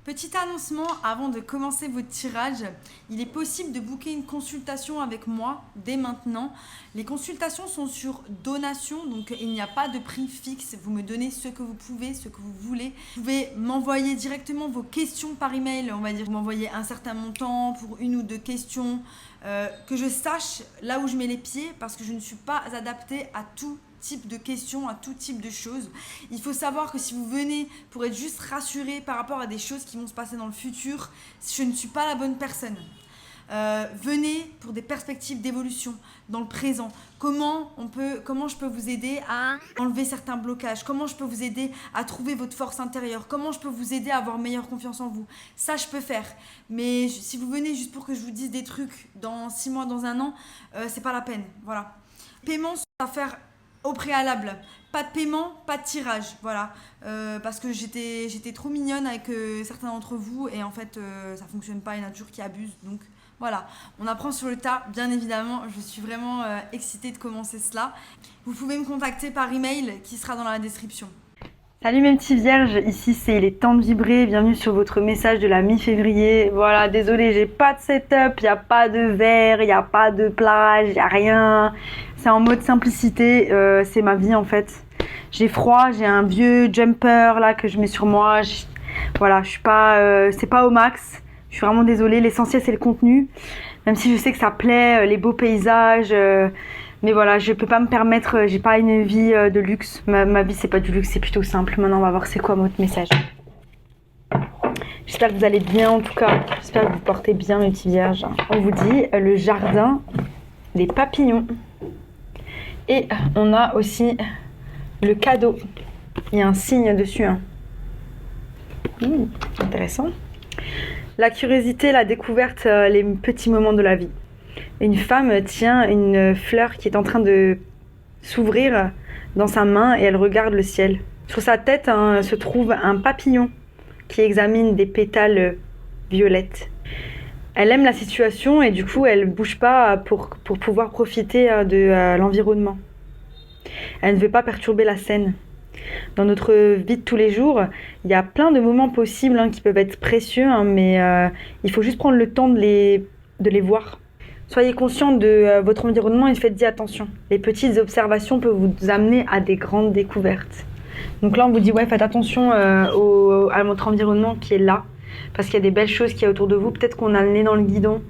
Petit annoncement avant de commencer votre tirage, il est possible de booker une consultation avec moi dès maintenant. Les consultations sont sur donation, donc il n'y a pas de prix fixe. Vous me donnez ce que vous pouvez, ce que vous voulez. Vous pouvez m'envoyer directement vos questions par email, on va dire, vous m'envoyez un certain montant pour une ou deux questions, que je sache là où je mets les pieds parce que je ne suis pas adaptée à tout type de questions, à tout type de choses. Il faut savoir que si vous venez pour être juste rassuré par rapport à des choses qui vont se passer dans le futur, je ne suis pas la bonne personne. Venez pour des perspectives d'évolution dans le présent. Comment je peux vous aider à enlever certains blocages? Comment je peux vous aider à trouver votre force intérieure? Comment je peux vous aider à avoir meilleure confiance en vous? Ça, je peux faire. Mais si vous venez juste pour que je vous dise des trucs dans 6 mois, dans un an, c'est pas la peine. Voilà. Paiement à faire au préalable. Pas de paiement, pas de tirage. Voilà. Parce que j'étais trop mignonne avec certains d'entre vous et en fait, ça fonctionne pas. Il y en a toujours qui abusent. Donc, voilà, on apprend sur le tas, bien évidemment, je suis vraiment excitée de commencer cela. Vous pouvez me contacter par email qui sera dans la description. Salut mes petits vierges, ici c'est les temps de vibrer, bienvenue sur votre message de la mi-février. Voilà, désolé, j'ai pas de setup, y a pas de verre, y a pas de plage, y a rien. C'est en mode simplicité, c'est ma vie en fait. J'ai froid, j'ai un vieux jumper là que je mets sur moi. Voilà, je suis pas, c'est pas au max. Je suis vraiment désolée, l'essentiel c'est le contenu, même si je sais que ça plaît, les beaux paysages, mais voilà, je peux pas me permettre, j'ai pas une vie de luxe, ma vie c'est pas du luxe, c'est plutôt simple. Maintenant on va voir c'est quoi votre message. J'espère que vous allez bien en tout cas, j'espère que vous portez bien mes petits vierges. On vous dit le jardin des papillons et on a aussi le cadeau, il y a un signe dessus. Hein. Intéressant. La curiosité, la découverte, les petits moments de la vie. Une femme tient une fleur qui est en train de s'ouvrir dans sa main et elle regarde le ciel. Sur sa tête se trouve un papillon qui examine des pétales violettes. Elle aime la situation et du coup elle ne bouge pas pour pouvoir profiter de l'environnement. Elle ne veut pas perturber la scène. Dans notre vie de tous les jours, il y a plein de moments possibles qui peuvent être précieux, mais il faut juste prendre le temps de les voir. Soyez conscient de votre environnement et faites-y attention. Les petites observations peuvent vous amener à des grandes découvertes. Donc là, on vous dit, ouais, faites attention à votre environnement qui est là, parce qu'il y a des belles choses qui y a autour de vous. Peut-être qu'on a le nez dans le guidon.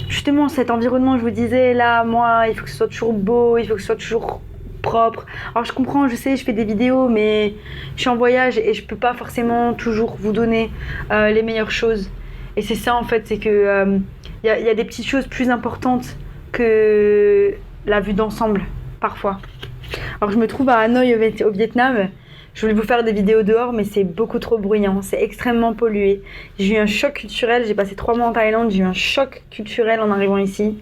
Justement, cet environnement, je vous disais, là, moi, il faut que ce soit toujours beau, il faut que ce soit toujours propre. Alors je comprends, je sais, je fais des vidéos, mais je suis en voyage et je peux pas forcément toujours vous donner les meilleures choses. Et c'est ça en fait, c'est que y a des petites choses plus importantes que la vue d'ensemble, parfois. Alors je me trouve à Hanoï au Vietnam. Je voulais vous faire des vidéos dehors, mais c'est beaucoup trop bruyant, c'est extrêmement pollué. J'ai eu un choc culturel, j'ai passé 3 mois en Thaïlande, j'ai eu un choc culturel en arrivant ici.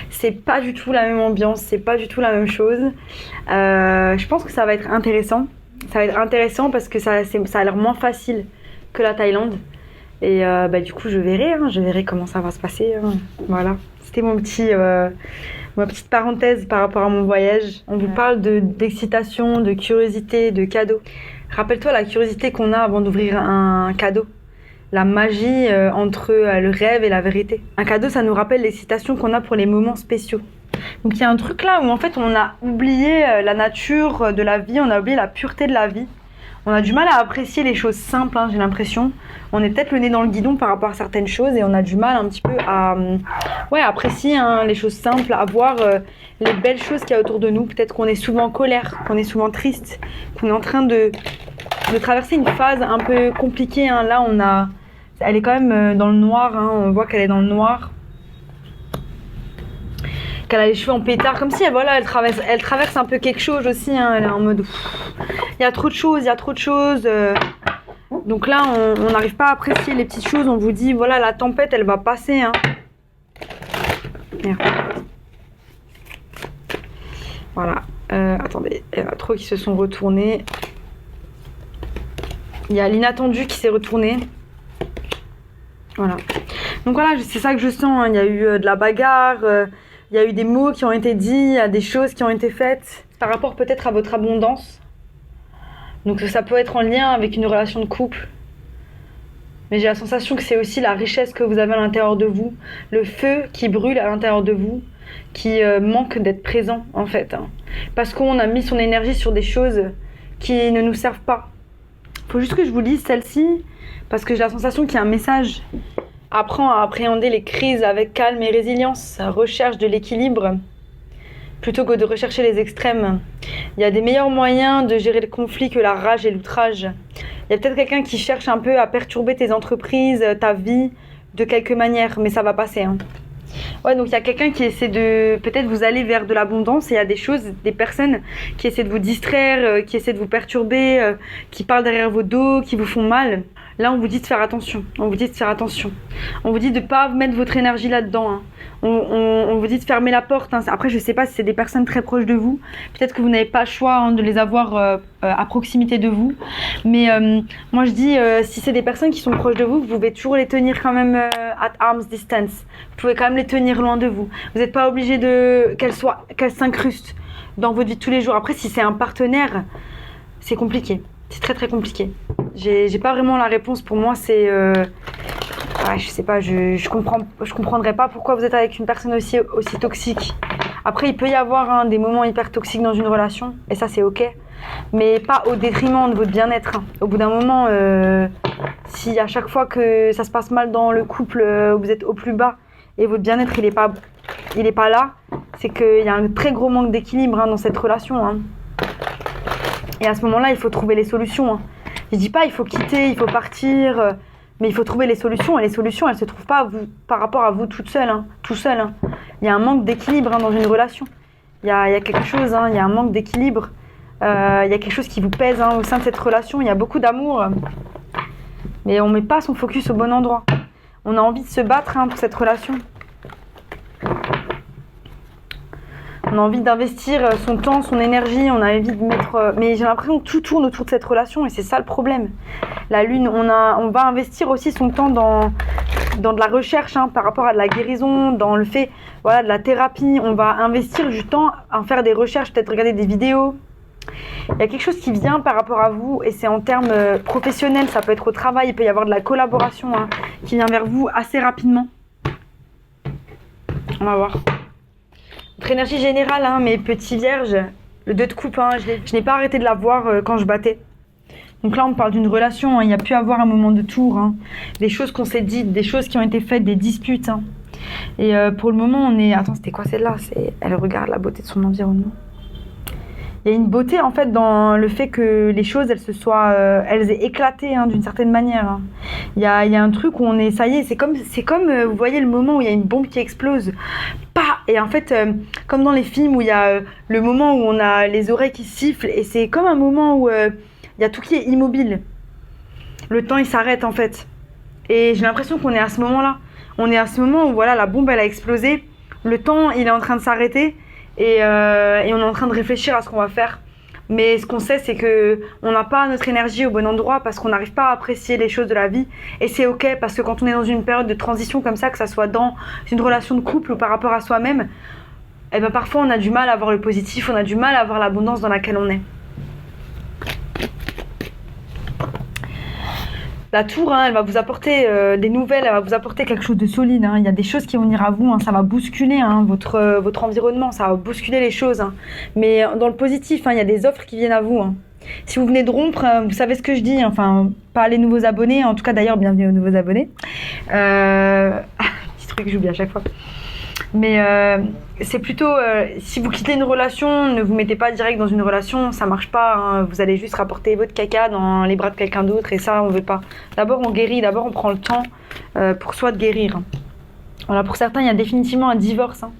C'est pas du tout la même ambiance, c'est pas du tout la même chose. Je pense que ça va être intéressant. Ça va être intéressant parce que ça a l'air moins facile que la Thaïlande. Et du coup, je verrai comment ça va se passer. Voilà, c'était ma petite parenthèse par rapport à mon voyage. On vous parle d'excitation, de curiosité, de cadeau. Rappelle-toi la curiosité qu'on a avant d'ouvrir un cadeau. La magie entre le rêve et la vérité. Un cadeau, ça nous rappelle l'excitation qu'on a pour les moments spéciaux. Donc il y a un truc là où en fait on a oublié la nature de la vie, on a oublié la pureté de la vie. On a du mal à apprécier les choses simples, j'ai l'impression. On est peut-être le nez dans le guidon par rapport à certaines choses et on a du mal un petit peu à apprécier les choses simples, à voir les belles choses qu'il y a autour de nous. Peut-être qu'on est souvent en colère, qu'on est souvent triste, qu'on est en train de traverser une phase un peu compliquée. Là, elle est quand même dans le noir, on voit qu'elle est dans le noir. Elle a les cheveux en pétard, comme si elle traverse un peu quelque chose aussi, elle est en mode il y a trop de choses, donc là on n'arrive pas à apprécier les petites choses, on vous dit voilà la tempête elle va passer. Merde. Voilà, attendez, il y en a trop qui se sont retournés, il y a l'inattendu qui s'est retourné, voilà, donc voilà c'est ça que je sens, il y a eu de la bagarre. Il y a eu des mots qui ont été dits, il y a des choses qui ont été faites par rapport peut-être à votre abondance. Donc ça peut être en lien avec une relation de couple. mais j'ai la sensation que c'est aussi la richesse que vous avez à l'intérieur de vous, le feu qui brûle à l'intérieur de vous, qui manque d'être présent en fait, hein. Parce qu'on a mis son énergie sur des choses qui ne nous servent pas. Faut juste que je vous lise celle-ci, parce que j'ai la sensation qu'il y a un message. Apprends à appréhender les crises avec calme et résilience, recherche de l'équilibre, plutôt que de rechercher les extrêmes. Il y a des meilleurs moyens de gérer le conflit que la rage et l'outrage. Il y a peut-être quelqu'un qui cherche un peu à perturber tes entreprises, ta vie, de quelque manière, mais ça va passer, hein. Ouais, donc il y a quelqu'un qui essaie de peut-être vous aller vers de l'abondance et il y a des choses, des personnes qui essaient de vous distraire, qui essaient de vous perturber, qui parlent derrière vos dos, qui vous font mal. Là, on vous dit de faire attention. On vous dit de faire attention. On vous dit de ne pas mettre votre énergie là-dedans, hein. On vous dit de fermer la porte, hein. Après, je ne sais pas si c'est des personnes très proches de vous. Peut-être que vous n'avez pas le choix, hein, de les avoir à proximité de vous. Mais moi, je dis, si c'est des personnes qui sont proches de vous, vous pouvez toujours les tenir quand même at arm's distance. Vous pouvez quand même les tenir loin de vous. Vous n'êtes pas obligé qu'elles s'incrustent dans votre vie de tous les jours. Après, si c'est un partenaire, c'est compliqué. C'est très très compliqué. J'ai pas vraiment la réponse. Pour moi, c'est je sais pas, je comprendrais pas pourquoi vous êtes avec une personne aussi toxique. Après, il peut y avoir, hein, des moments hyper toxiques dans une relation, et ça c'est ok, mais pas au détriment de votre bien-être, hein. Au bout d'un moment, si à chaque fois que ça se passe mal dans le couple, vous êtes au plus bas et votre bien-être il est pas là, c'est qu'il y a un très gros manque d'équilibre, hein, dans cette relation, hein. Et à ce moment-là, il faut trouver les solutions, hein. Je dis pas il faut quitter, il faut partir, mais il faut trouver les solutions. Et les solutions, elles se trouvent pas par rapport à vous toute seule, hein, tout seul, hein. Il y a un manque d'équilibre, hein, dans une relation. Il y a quelque chose, hein, il y a un manque d'équilibre. Il y a quelque chose qui vous pèse, hein, au sein de cette relation. Il y a beaucoup d'amour, mais on met pas son focus au bon endroit. On a envie de se battre, hein, pour cette relation. On a envie d'investir son temps, son énergie, on a envie de mettre... Mais j'ai l'impression que tout tourne autour de cette relation et c'est ça le problème. La lune, on va investir aussi son temps dans de la recherche, hein, par rapport à de la guérison, dans le fait, voilà, de la thérapie. On va investir du temps à faire des recherches, peut-être regarder des vidéos. Il y a quelque chose qui vient par rapport à vous et c'est en termes professionnels, ça peut être au travail, il peut y avoir de la collaboration, hein, qui vient vers vous assez rapidement. On va voir. Votre énergie générale, hein, mes petits vierges, le 2 de coupe, hein, je n'ai pas arrêté de la voir quand je battais. Donc là, on parle d'une relation, hein, il y a pu avoir un moment de tour, hein, des choses qu'on s'est dites, des choses qui ont été faites, des disputes, hein. Et pour le moment, on est... Attends, c'était quoi celle-là? Elle regarde la beauté de son environnement. Il y a une beauté en fait dans le fait que les choses elles aient éclaté, hein, d'une certaine manière, hein. Il y a un truc où on est, ça y est, c'est comme vous voyez le moment où il y a une bombe qui explose, pas, et en fait comme dans les films où il y a le moment où on a les oreilles qui sifflent et c'est comme un moment où il y a tout qui est immobile, le temps il s'arrête en fait, et j'ai l'impression qu'on est à ce moment-là, on est à ce moment où voilà, la bombe elle a explosé, le temps il est en train de s'arrêter. Et on est en train de réfléchir à ce qu'on va faire. Mais ce qu'on sait, c'est qu'on n'a pas notre énergie au bon endroit parce qu'on n'arrive pas à apprécier les choses de la vie. Et c'est ok, parce que quand on est dans une période de transition comme ça, que ça soit dans une relation de couple ou par rapport à soi-même, eh ben parfois on a du mal à voir le positif, on a du mal à voir l'abondance dans laquelle on est. La tour, hein, elle va vous apporter des nouvelles, elle va vous apporter quelque chose de solide, hein. Il y a des choses qui vont venir à vous, hein. Ça va bousculer, hein, votre environnement, ça va bousculer les choses, hein. Mais dans le positif, hein, il y a des offres qui viennent à vous, hein. Si vous venez de rompre, vous savez ce que je dis, hein. Enfin, pas les nouveaux abonnés, en tout cas d'ailleurs, bienvenue aux nouveaux abonnés. Petit truc que j'oublie à chaque fois. Mais c'est plutôt, si vous quittez une relation, ne vous mettez pas direct dans une relation, ça marche pas, hein. Vous allez juste rapporter votre caca dans les bras de quelqu'un d'autre et ça on veut pas. D'abord on guérit, d'abord on prend le temps pour soi de guérir. Voilà, pour certains il y a définitivement un divorce, hein.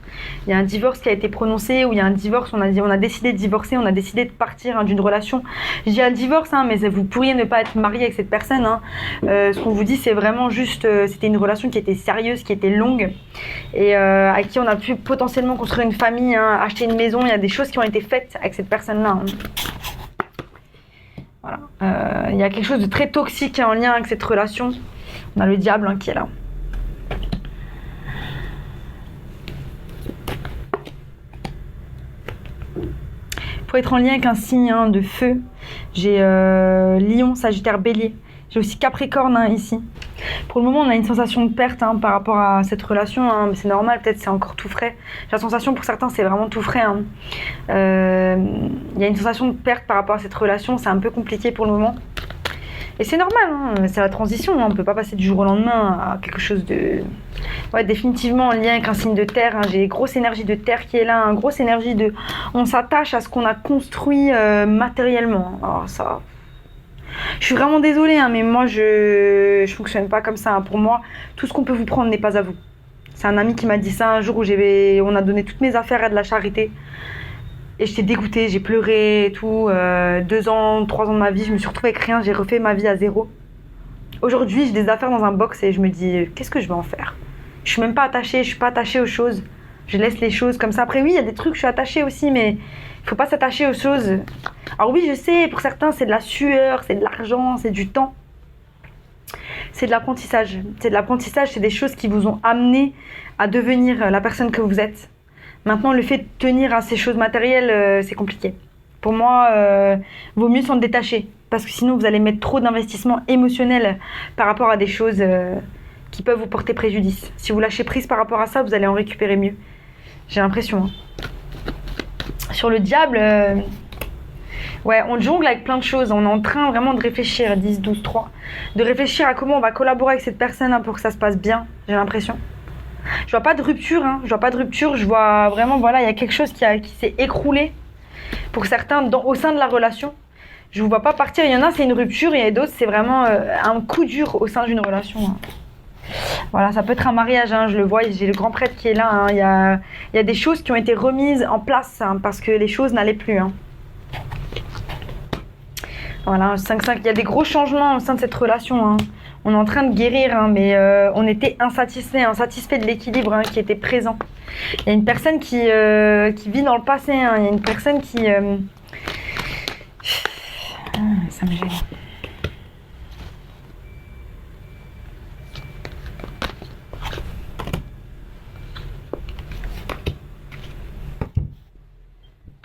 Il y a un divorce qui a été prononcé, ou il y a un divorce, on a décidé de divorcer, on a décidé de partir, hein, d'une relation. Je dis un divorce, hein, mais vous pourriez ne pas être marié avec cette personne, hein. Ce qu'on vous dit c'est vraiment juste, c'était une relation qui était sérieuse, qui était longue, et à qui on a pu potentiellement construire une famille, hein, acheter une maison. Il y a des choses qui ont été faites avec cette personne-là, hein. Voilà. Il y a quelque chose de très toxique, hein, en lien avec cette relation. On a le diable, hein, qui est là. Pour être en lien avec un signe, hein, de feu, j'ai Lion, Sagittaire, Bélier. J'ai aussi Capricorne hein, ici. Pour le moment, on a une sensation de perte hein, par rapport à cette relation. Hein, mais c'est normal, peut-être c'est encore tout frais. J'ai la sensation pour certains, c'est vraiment tout frais. Hein. Y a une sensation de perte par rapport à cette relation. C'est un peu compliqué pour le moment. Et c'est normal, hein, c'est la transition. Hein, on ne peut pas passer du jour au lendemain à quelque chose de... Ouais, définitivement en lien avec un signe de terre. Hein, j'ai grosse énergie de terre qui est là. Hein, grosse énergie de... On s'attache à ce qu'on a construit matériellement. Alors ça... Je suis vraiment désolée, hein, mais moi je fonctionne pas comme ça. Hein. Pour moi, tout ce qu'on peut vous prendre n'est pas à vous. C'est un ami qui m'a dit ça un jour où on a donné toutes mes affaires à de la charité. Et j'étais dégoûtée, j'ai pleuré et tout. 2 ans, 3 ans de ma vie, je me suis retrouvée avec rien, j'ai refait ma vie à zéro. Aujourd'hui, j'ai des affaires dans un box et je me dis, qu'est-ce que je vais en faire? Je suis même pas attachée, je suis pas attachée aux choses. Je laisse les choses comme ça. Après, oui, il y a des trucs, je suis attachée aussi, mais il faut pas s'attacher aux choses. Alors oui, je sais, pour certains, c'est de la sueur, c'est de l'argent, c'est du temps. C'est de l'apprentissage. C'est de l'apprentissage, c'est des choses qui vous ont amené à devenir la personne que vous êtes. Maintenant, le fait de tenir à ces choses matérielles, c'est compliqué. Pour moi, vaut mieux s'en détacher. Parce que sinon, vous allez mettre trop d'investissement émotionnel par rapport à des choses qui peuvent vous porter préjudice. Si vous lâchez prise par rapport à ça, vous allez en récupérer mieux. J'ai l'impression. Hein. Sur le diable, ouais, on jongle avec plein de choses. On est en train vraiment de réfléchir, 10, 12, 3. De réfléchir à comment on va collaborer avec cette personne hein, pour que ça se passe bien, j'ai l'impression. Je vois pas de rupture, hein. Je vois pas de rupture. Je vois vraiment, voilà, il y a quelque chose qui s'est écroulé pour certains au sein de la relation. Je vous vois pas partir. Il y en a, c'est une rupture, et il y a d'autres, c'est vraiment un coup dur au sein d'une relation. Hein. Voilà, ça peut être un mariage, hein, je le vois, j'ai le grand prêtre qui est là. Hein. Il y a des choses qui ont été remises en place hein, parce que les choses n'allaient plus. Hein. Voilà, 5-5, il y a des gros changements au sein de cette relation. Hein. On est en train de guérir, hein, mais on était insatisfait de l'équilibre hein, qui était présent. Il y a une personne qui vit dans le passé, hein. Il y a une personne qui... ça me gêne.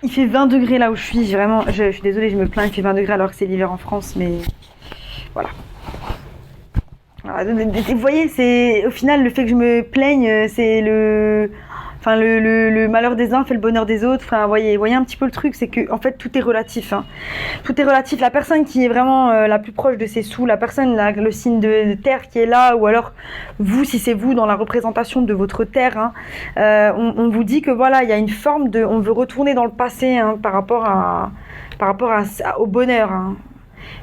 Il fait 20 degrés là où je suis, vraiment, je suis désolée, je me plains, il fait 20 degrés alors que c'est l'hiver en France, mais voilà. Vous voyez, c'est au final le fait que je me plaigne, c'est le malheur des uns fait le bonheur des autres. Enfin, voyez un petit peu le truc, c'est que en fait tout est relatif. Hein. Tout est relatif. La personne qui est vraiment la plus proche de ses sous, la personne, le signe de terre qui est là, ou alors vous, si c'est vous dans la représentation de votre terre, hein, on vous dit que voilà, il y a une forme de, on veut retourner dans le passé hein, par rapport au bonheur. Hein.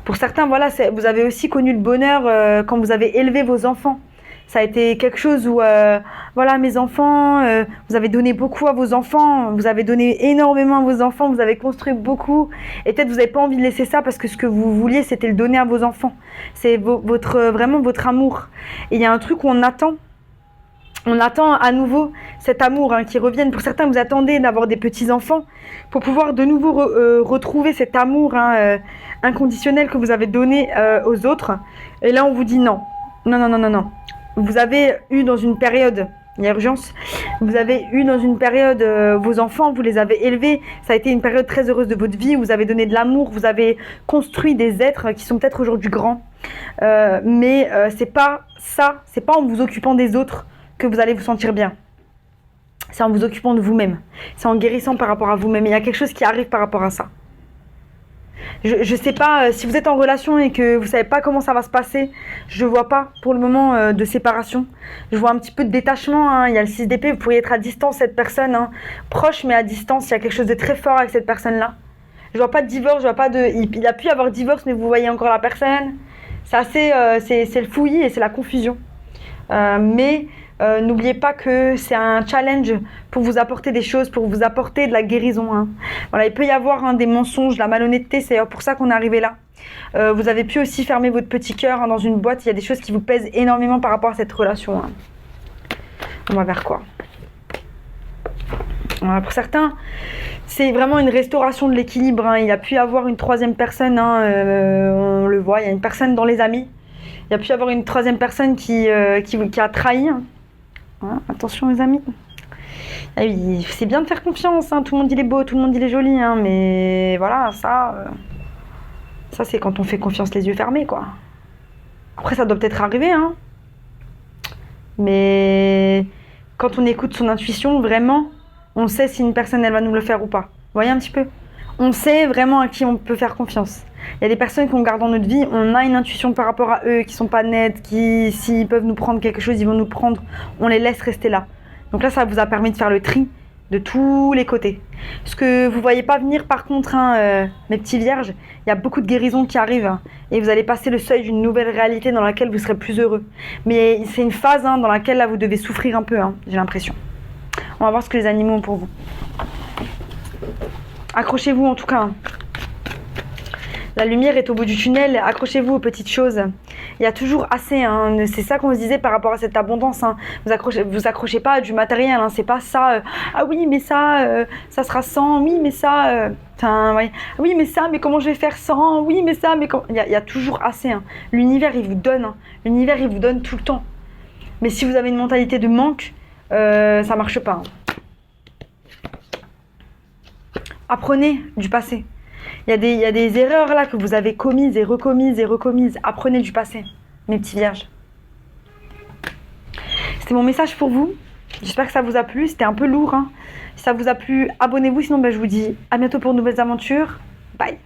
Pour certains, voilà, vous avez aussi connu le bonheur quand vous avez élevé vos enfants. Ça a été quelque chose où, voilà, mes enfants, vous avez donné beaucoup à vos enfants, vous avez donné énormément à vos enfants, vous avez construit beaucoup. Et peut-être vous n'avez pas envie de laisser ça parce que ce que vous vouliez, c'était le donner à vos enfants. C'est vraiment votre amour. Et il y a un truc où on attend à nouveau cet amour hein, qui revienne. Pour certains, vous attendez d'avoir des petits-enfants pour pouvoir de nouveau retrouver cet amour hein, inconditionnel que vous avez donné aux autres. Et là, on vous dit non. Non. Vous avez eu dans une période, il y a urgence, vous avez eu dans une période vos enfants, vous les avez élevés, ça a été une période très heureuse de votre vie, vous avez donné de l'amour, vous avez construit des êtres qui sont peut-être aujourd'hui grands. Mais c'est pas ça, c'est pas en vous occupant des autres que vous allez vous sentir bien. C'est en vous occupant de vous-même. C'est en guérissant par rapport à vous-même. Il y a quelque chose qui arrive par rapport à ça. Je sais pas, si vous êtes en relation et que vous savez pas comment ça va se passer, je vois pas pour le moment de séparation. Je vois un petit peu de détachement, hein. Il y a le 6 d'épée, vous pourriez être à distance cette personne, hein. Proche mais à distance, il y a quelque chose de très fort avec cette personne-là. Je vois pas de divorce, je vois pas de... Il a pu y avoir divorce mais vous voyez encore la personne. C'est assez... c'est le fouillis et c'est la confusion. Mais n'oubliez pas que c'est un challenge pour vous apporter des choses, pour vous apporter de la guérison. Hein. Voilà, il peut y avoir hein, des mensonges, de la malhonnêteté, c'est pour ça qu'on est arrivé là. Vous avez pu aussi fermer votre petit cœur hein, dans une boîte, il y a des choses qui vous pèsent énormément par rapport à cette relation. Hein. On va vers quoi? Voilà, pour certains, c'est vraiment une restauration de l'équilibre. Hein. Il y a pu y avoir une troisième personne, hein, on le voit, il y a une personne dans les amis. Il y a pu y avoir une troisième personne qui a trahi. Hein. Hein, attention les amis. Ah oui, c'est bien de faire confiance, hein. Tout le monde il est beau, tout le monde il est joli, hein. Mais voilà, ça c'est quand on fait confiance les yeux fermés, quoi. Après, ça doit peut-être arriver, hein. Mais quand on écoute son intuition, vraiment, on sait si une personne, elle va nous le faire ou pas. Vous voyez un petit peu? On sait vraiment à qui on peut faire confiance. Il y a des personnes qu'on garde dans notre vie, on a une intuition par rapport à eux, qui sont pas nettes, qui, s'ils peuvent nous prendre quelque chose, ils vont nous prendre. On les laisse rester là. Donc là, ça vous a permis de faire le tri de tous les côtés. Ce que vous voyez pas venir, par contre, hein, mes petits vierges, il y a beaucoup de guérisons qui arrivent, hein, et vous allez passer le seuil d'une nouvelle réalité dans laquelle vous serez plus heureux. Mais c'est une phase, hein, dans laquelle là, vous devez souffrir un peu, hein, j'ai l'impression. On va voir ce que les animaux ont pour vous. Accrochez-vous en tout cas, hein. La lumière est au bout du tunnel, accrochez-vous aux petites choses. Il y a toujours assez, hein. C'est ça qu'on se disait par rapport à cette abondance, hein. Vous accrochez pas à du matériel, hein. C'est pas ça, ah oui mais ça sera sans, oui mais ça, ouais. Oui mais ça, mais comment je vais faire sans, oui mais ça, mais comment... Il y a toujours assez, hein. L'univers il vous donne, hein. L'univers il vous donne tout le temps. Mais si vous avez une mentalité de manque, ça marche pas, hein. Apprenez du passé. Il y a des erreurs là que vous avez commises et recommises et recommises. Apprenez du passé, mes petits vierges. C'était mon message pour vous. J'espère que ça vous a plu. C'était un peu lourd, hein. Si ça vous a plu, abonnez-vous. Sinon, je vous dis à bientôt pour de nouvelles aventures. Bye.